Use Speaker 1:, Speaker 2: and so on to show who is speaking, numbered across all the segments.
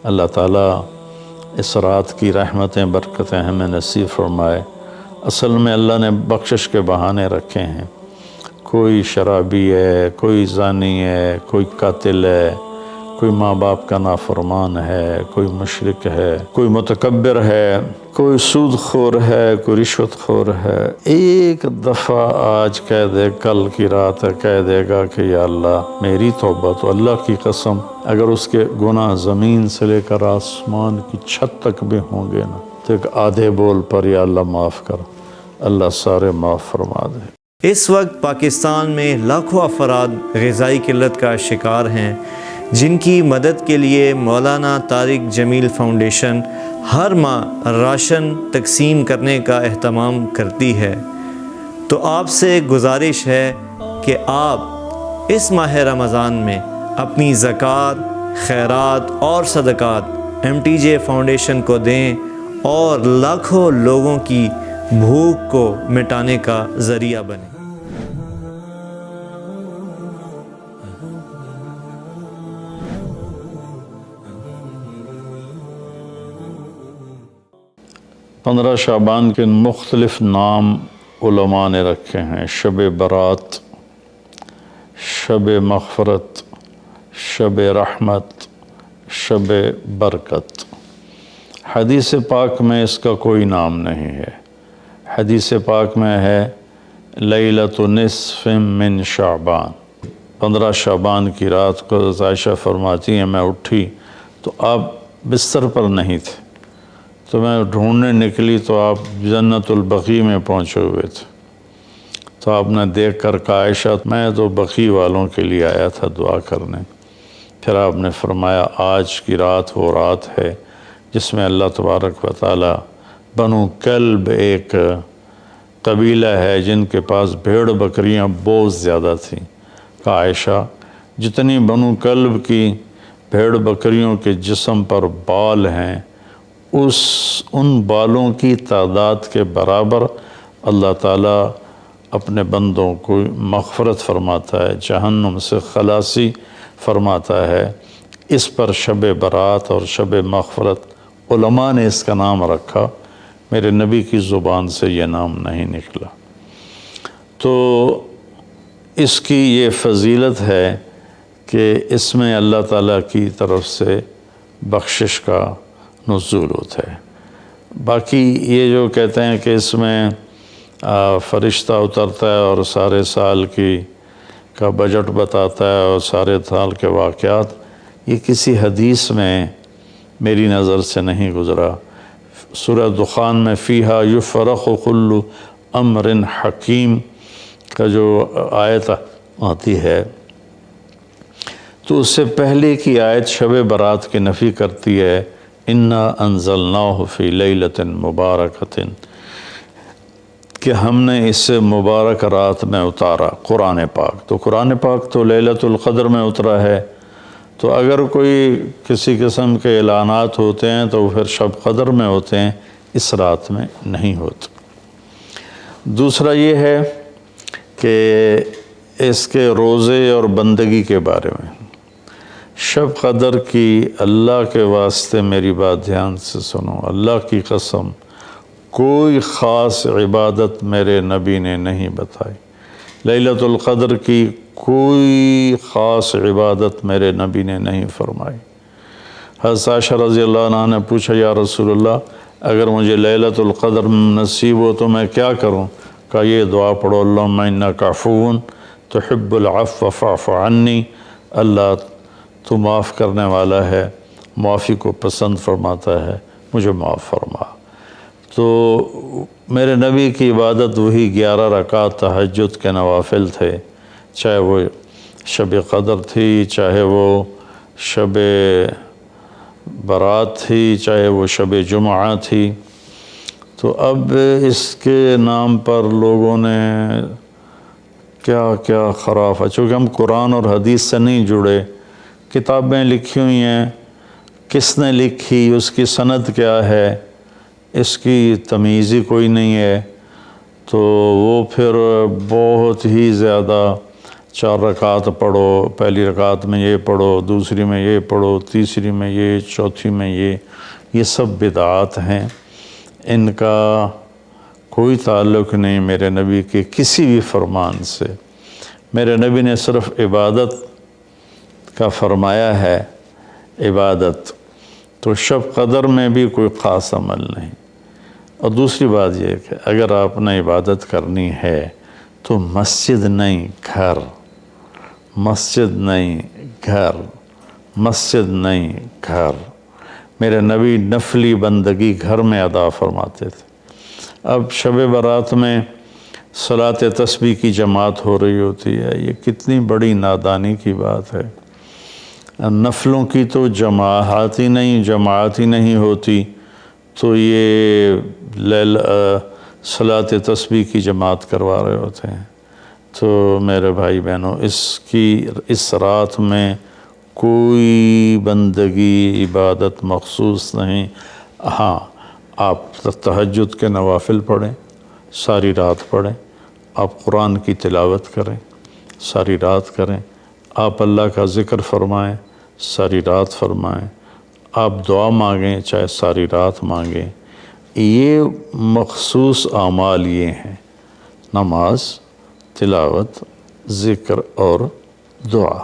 Speaker 1: اللہ تعالیٰ اس رات کی رحمتیں برکتیں ہمیں نصیب فرمائے۔ اصل میں اللہ نے بخشش کے بہانے رکھے ہیں، کوئی شرابی ہے، کوئی زانی ہے، کوئی قاتل ہے، کوئی ماں باپ کا نافرمان ہے، کوئی مشرک ہے، کوئی متکبر ہے، کوئی سود خور ہے، کوئی رشوت خور ہے۔ ایک دفعہ آج کہہ دے، کل کی رات ہے کہہ دے گا کہ یا اللہ میری توبہ، تو اللہ کی قسم اگر اس کے گناہ زمین سے لے کر آسمان کی چھت تک بھی ہوں گے نا، تو ایک آدھے بول پر یا اللہ معاف کر، اللہ سارے معاف فرما دے۔
Speaker 2: اس وقت پاکستان میں لاکھوں افراد غذائی قلت کا شکار ہیں، جن کی مدد کے لیے مولانا طارق جمیل فاؤنڈیشن ہر ماہ راشن تقسیم کرنے کا اہتمام کرتی ہے۔ تو آپ سے گزارش ہے کہ آپ اس ماہ رمضان میں اپنی زکوٰۃ، خیرات اور صدقات MTJ فاؤنڈیشن کو دیں اور لاکھوں لوگوں کی بھوک کو مٹانے کا ذریعہ بنیں۔
Speaker 1: 15 شعبان کے مختلف نام علماء نے رکھے ہیں: شب برات، شب مغفرت، شب رحمت، شب برکت۔ حدیث پاک میں اس کا کوئی نام نہیں ہے۔ حدیث پاک میں ہے لیلۃ نصف من شعبان، 15 شعبان کی رات کو حضرت عائشہ فرماتی ہیں میں اٹھی تو آپ بستر پر نہیں تھے، تو میں ڈھونڈنے نکلی تو آپ جنت البقیع میں پہنچے ہوئے تھے، تو آپ نے دیکھ کر کہا عائشہ میں تو بقیع والوں کے لیے آیا تھا دعا کرنے۔ پھر آپ نے فرمایا آج کی رات وہ رات ہے جس میں اللہ تبارک و تعالی بنو کلب ایک قبیلہ ہے جن کے پاس بھیڑ بکریاں بہت زیادہ تھیں، کہا عائشہ جتنی بنو کلب کی بھیڑ بکریوں کے جسم پر بال ہیں ان بالوں کی تعداد کے برابر اللہ تعالیٰ اپنے بندوں کو مغفرت فرماتا ہے، جہنم سے خلاصی فرماتا ہے۔ اس پر شب برات اور شب مغفرت علماء نے اس کا نام رکھا، میرے نبی کی زبان سے یہ نام نہیں نکلا۔ تو اس کی یہ فضیلت ہے کہ اس میں اللہ تعالیٰ کی طرف سے بخشش کا نزول ہوتا ہے۔ باقی یہ جو کہتے ہیں کہ اس میں فرشتہ اترتا ہے اور سارے سال کا بجٹ بتاتا ہے اور سارے سال کے واقعات، یہ کسی حدیث میں میری نظر سے نہیں گزرا۔ سورہ دخان میں فیہا یفرق کل امر حکیم کا جو آیت آتی ہے تو اس سے پہلے کی آیت شب برات کی نفی کرتی ہے، انا انزلناہ فی لیلۃ مبارکۃ، کہ ہم نے اس سے مبارک رات میں اتارا قرآن پاک۔ تو قرآن پاک تو لیلۃ القدر میں اترا ہے، تو اگر کوئی کسی قسم کے اعلانات ہوتے ہیں تو پھر شب قدر میں ہوتے ہیں، اس رات میں نہیں ہوتے۔ دوسرا یہ ہے کہ اس کے روزے اور بندگی کے بارے میں، شب قدر کی اللہ کے واسطے میری بات دھیان سے سنو، اللہ کی قسم کوئی خاص عبادت میرے نبی نے نہیں بتائی، لیلۃ القدر کی کوئی خاص عبادت میرے نبی نے نہیں فرمائی۔ حضرت عائشہ رضی اللہ عنہ نے پوچھا یا رسول اللہ اگر مجھے لیلۃ القدر نصیب ہو تو میں کیا کروں؟ کہا یہ دعا پڑھو، اللہم انک عفو تحب العفو فاعف عنی، اللہ تو معاف کرنے والا ہے، معافی کو پسند فرماتا ہے، مجھے معاف فرما۔ تو میرے نبی کی عبادت وہی 11 رکعت تہجد کے نوافل تھے، چاہے وہ شب قدر تھی، چاہے وہ شب برات تھی، چاہے وہ شب جمعہ تھی۔ تو اب اس کے نام پر لوگوں نے کیا کیا خرافہ، چونکہ ہم قرآن اور حدیث سے نہیں جڑے، کتابیں لکھی ہوئی ہیں، کس نے لکھی، اس کی سند کیا ہے، اس کی تمیز ہی کوئی نہیں ہے، تو وہ پھر بہت ہی زیادہ 4 رکعت پڑھو، پہلی رکعت میں یہ پڑھو، دوسری میں یہ پڑھو، تیسری میں یہ، چوتھی میں یہ سب بدعات ہیں، ان کا کوئی تعلق نہیں میرے نبی کے کسی بھی فرمان سے۔ میرے نبی نے صرف عبادت کا فرمایا ہے، عبادت، تو شب قدر میں بھی کوئی خاص عمل نہیں۔ اور دوسری بات یہ کہ اگر آپ نے عبادت کرنی ہے تو مسجد نہیں گھر، مسجد نہیں گھر، مسجد نہیں گھر۔ میرے نبی نفلی بندگی گھر میں ادا فرماتے تھے۔ اب شب برات میں صلاۃ تسبیح کی جماعت ہو رہی ہوتی ہے، یہ کتنی بڑی نادانی کی بات ہے۔ نفلوں کی تو جماعت ہی نہیں ہوتی، تو یہ صلاۃ تسبیح کی جماعت کروا رہے ہوتے ہیں۔ تو میرے بھائی بہنوں، اس رات میں کوئی بندگی عبادت مخصوص نہیں۔ ہاں، آپ تہجد کے نوافل پڑھیں، ساری رات پڑھیں، آپ قرآن کی تلاوت کریں، ساری رات کریں، آپ اللہ کا ذکر فرمائیں، ساری رات فرمائیں، آپ دعا مانگیں، چاہے ساری رات مانگیں۔ یہ مخصوص اعمال یہ ہیں: نماز، تلاوت، ذکر اور دعا،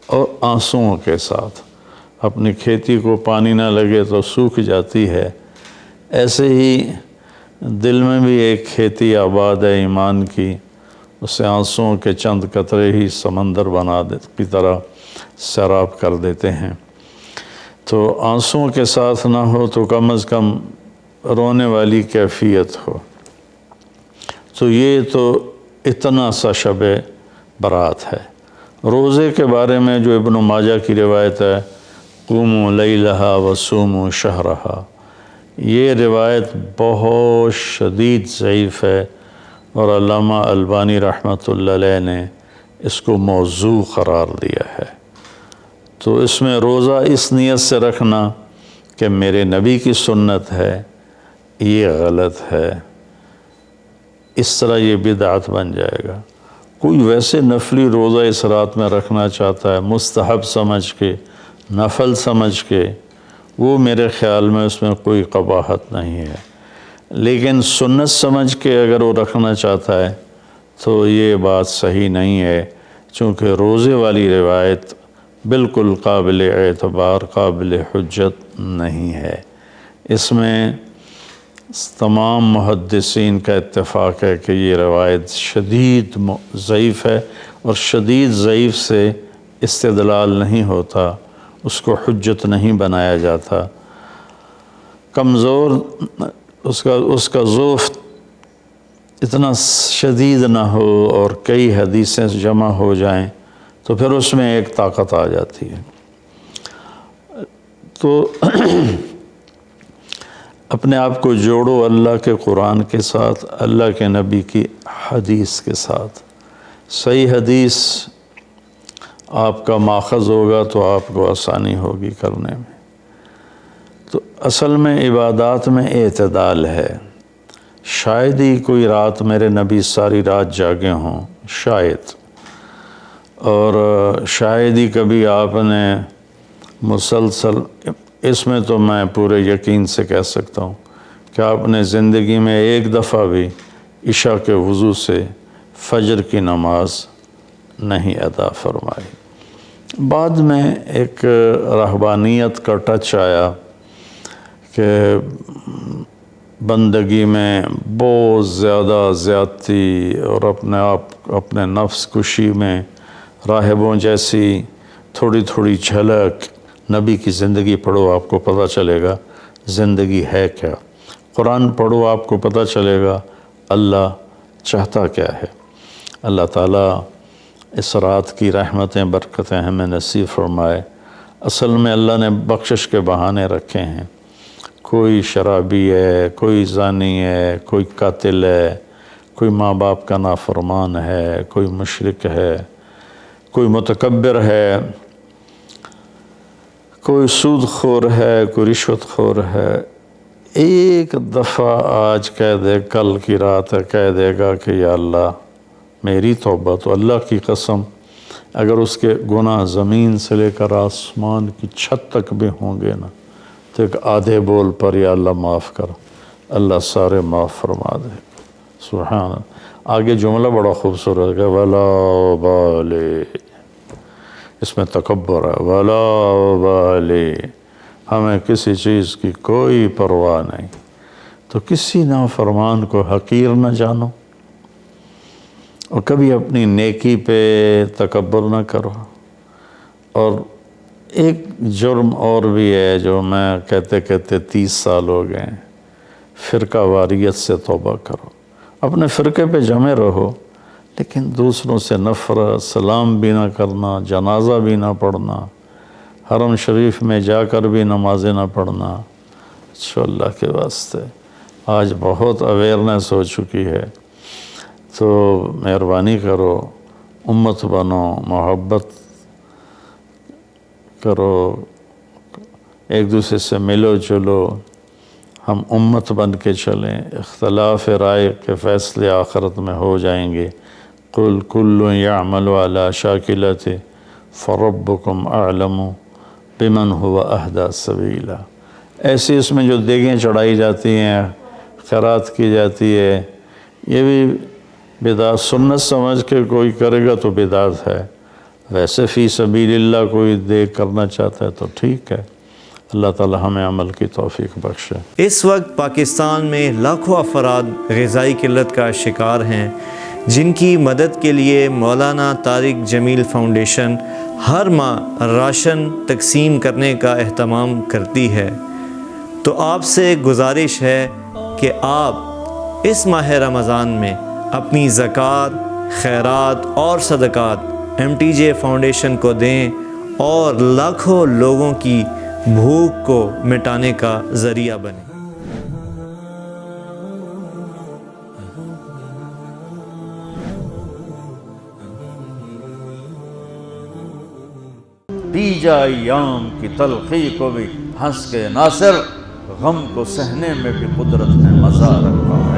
Speaker 1: اور آنسوؤں کے ساتھ۔ اپنی کھیتی کو پانی نہ لگے تو سوکھ جاتی ہے، ایسے ہی دل میں بھی ایک کھیتی آباد ہے ایمان کی، اسے آنسوؤں کے چند قطرے ہی سمندر کی طرح سیراب کر دیتے ہیں۔ تو آنسوؤں کے ساتھ نہ ہو تو کم از کم رونے والی کیفیت ہو۔ تو یہ تو اتنا سا شب برات ہے۔ روزے کے بارے میں جو ابن ماجہ کی روایت ہے، قوموا لیلہا وصوموا شہرہا، یہ روایت بہت شدید ضعیف ہے، اور علامہ البانی رحمۃ اللہ علیہ نے اس کو موضوع قرار دیا ہے۔ تو اس میں روزہ اس نیت سے رکھنا کہ میرے نبی کی سنت ہے، یہ غلط ہے، اس طرح یہ بدعت بن جائے گا۔ کوئی ویسے نفلی روزہ اس رات میں رکھنا چاہتا ہے مستحب سمجھ کے، نفل سمجھ کے، وہ میرے خیال میں اس میں کوئی قباحت نہیں ہے۔ لیکن سنت سمجھ کے اگر وہ رکھنا چاہتا ہے تو یہ بات صحیح نہیں ہے، چونکہ روزے والی روایت بالکل قابل اعتبار، قابل حجت نہیں ہے۔ اس میں تمام محدثین کا اتفاق ہے کہ یہ روایت شدید ضعیف ہے، اور شدید ضعیف سے استدلال نہیں ہوتا، اس کو حجت نہیں بنایا جاتا۔ کمزور اس کا ضعف اتنا شدید نہ ہو اور کئی حدیثیں جمع ہو جائیں تو پھر اس میں ایک طاقت آ جاتی ہے۔ تو اپنے آپ کو جوڑو اللہ کے قرآن کے ساتھ، اللہ کے نبی کی حدیث کے ساتھ۔ صحیح حدیث آپ کا ماخذ ہوگا تو آپ کو آسانی ہوگی کرنے میں۔ تو اصل میں عبادات میں اعتدال ہے۔ شاید ہی کوئی رات میرے نبی ساری رات جاگے ہوں، شاید، اور شاید ہی کبھی آپ نے مسلسل، اس میں تو میں پورے یقین سے کہہ سکتا ہوں کہ آپ نے زندگی میں ایک دفعہ بھی عشاء کے وضو سے فجر کی نماز نہیں ادا فرمائی۔ بعد میں ایک رہبانیت کا ٹچ آیا کہ بندگی میں بہت زیادہ زیادتی اور اپنے نفس کشی میں راہبوں جیسی تھوڑی تھوڑی جھلک۔ نبی کی زندگی پڑھو، آپ کو پتہ چلے گا زندگی ہے کیا۔ قرآن پڑھو، آپ کو پتہ چلے گا اللہ چاہتا کیا ہے۔ اللہ تعالیٰ اس رات کی رحمتیں برکتیں ہمیں نصیب فرمائے۔ اصل میں اللہ نے بخشش کے بہانے رکھے ہیں۔ کوئی شرابی ہے، کوئی زانی ہے، کوئی قاتل ہے، کوئی ماں باپ کا نافرمان ہے، کوئی مشرک ہے، کوئی متکبر ہے، کوئی سود خور ہے، کوئی رشوت خور ہے۔ ایک دفعہ آج کہہ دے، کل کی رات ہے، کہہ دے گا کہ یا اللہ میری توبہ تو اللہ کی قسم اگر اس کے گناہ زمین سے لے کر آسمان کی چھت تک بھی ہوں گے نا تو ایک آدھے بول پر یا اللہ معاف کر، اللہ سارے معاف فرما دے۔ سبحان اللہ۔ آگے جملہ بڑا خوبصورت ہے، ولا بالِ، اس میں تکبر ہے، ولا بالِ، ہمیں کسی چیز کی کوئی پرواہ نہیں، تو کسی نافرمان کو حقیر نہ جانو، اور کبھی اپنی نیکی پہ تکبر نہ کرو۔ اور ایک جرم اور بھی ہے جو میں کہتے 30 سال ہو گئے ہیں، فرقہ واریت سے توبہ کرو۔ اپنے فرقے پہ جمے رہو لیکن دوسروں سے نفرت، سلام بھی نہ کرنا، جنازہ بھی نہ پڑھنا، حرم شریف میں جا کر بھی نمازیں نہ پڑھنا۔ اچھا اللہ کے واسطے آج بہت اویئرنیس ہو چکی ہے، تو مہربانی کرو، امت بنو، محبت کرو، ایک دوسرے سے ملو جلو، ہم امت بن کے چلیں، اختلاف رائے کے فیصلے آخرت میں ہو جائیں گے۔ قُلْ كُلٌّ يَعْمَلُ عَلَى شَاكِلَتِهِ فَرَبُّكُمْ أَعْلَمُ بِمَنْ هُوَ أَهْدَىٰ سَبِيلًا۔ ایسی اس میں جو دیگیں چڑھائی جاتی ہیں، خیرات کی جاتی ہے، یہ بھی بدعت سنت سمجھ کے کوئی کرے گا تو بدعت ہے، ویسے فی سبیل اللہ کوئی دیکھ کرنا چاہتا ہے تو ٹھیک ہے۔ اللہ تعالی ہمیں عمل کی توفیق بخشے۔
Speaker 2: اس وقت پاکستان میں لاکھوں افراد غذائی قلت کا شکار ہیں، جن کی مدد کے لیے مولانا طارق جمیل فاؤنڈیشن ہر ماہ راشن تقسیم کرنے کا اہتمام کرتی ہے۔ تو آپ سے گزارش ہے کہ آپ اس ماہ رمضان میں اپنی زکوٰۃ، خیرات اور صدقات MTJ فاؤنڈیشن کو دیں اور لاکھوں لوگوں کی بھوک کو مٹانے کا ذریعہ بنیں۔
Speaker 1: دی جائے ایام کی تلخی کو بھی ہنس کے ناصر، غم کو سہنے میں بھی قدرت نے مزہ رکھا۔